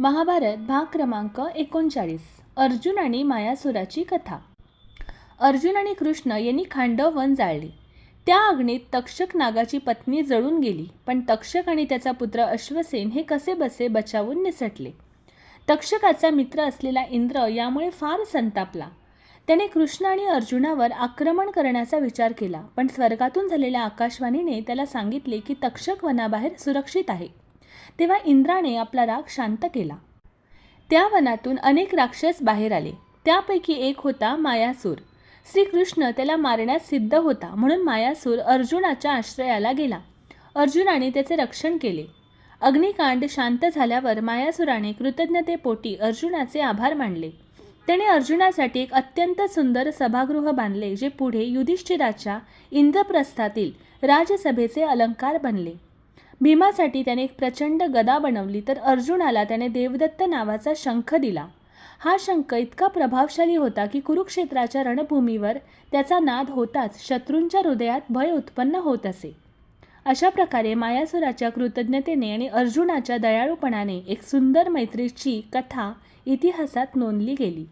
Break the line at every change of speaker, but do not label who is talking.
महाभारत भाग क्रमांक 39. अर्जुन आणि मायासुराची कथा. अर्जुन आणि कृष्ण यांनी खांडव वन जाळले. त्या अग्नीत तक्षक नागाची पत्नी जळून गेली, पण तक्षक आणि त्याचा पुत्र अश्वसेन हे कसेबसे बचावून निसटले. तक्षकाचा मित्र असलेला इंद्र यामुळे फार संतापला. त्याने कृष्ण आणि अर्जुनावर आक्रमण करण्याचा विचार केला, पण स्वर्गातून झालेल्या आकाशवाणीने त्याला सांगितले की तक्षक वनाबाहेर सुरक्षित आहे. तेव्हा इंद्राने आपला राग शांत केला. त्या वनातून अनेक राक्षस बाहेर आले. त्यापैकी एक होता मायासूर. श्रीकृष्ण त्याला मारण्यास सिद्ध होता, म्हणून मायासूर अर्जुनाच्या आश्रयाला गेला. अर्जुनाने त्याचे रक्षण केले. अग्निकांड शांत झाल्यावर मायासुराने कृतज्ञतेपोटी अर्जुनाचे आभार मानले. त्याने अर्जुनासाठी एक अत्यंत सुंदर सभागृह बांधले, जे पुढे युधिष्ठिराच्या इंद्रप्रस्थातील राजसभेचे अलंकार बनले. भीमासाठी त्याने एक प्रचंड गदा बनवली, तर अर्जुनाला त्याने देवदत्त नावाचा शंख दिला. हा शंख इतका प्रभावशाली होता की कुरुक्षेत्राच्या रणभूमीवर त्याचा नाद होताच शत्रूंच्या हृदयात भय उत्पन्न होत असे. अशा प्रकारे मायासुराच्या कृतज्ञतेने आणि अर्जुनाच्या दयाळूपणाने एक सुंदर मैत्रीची कथा इतिहासात नोंदली गेली.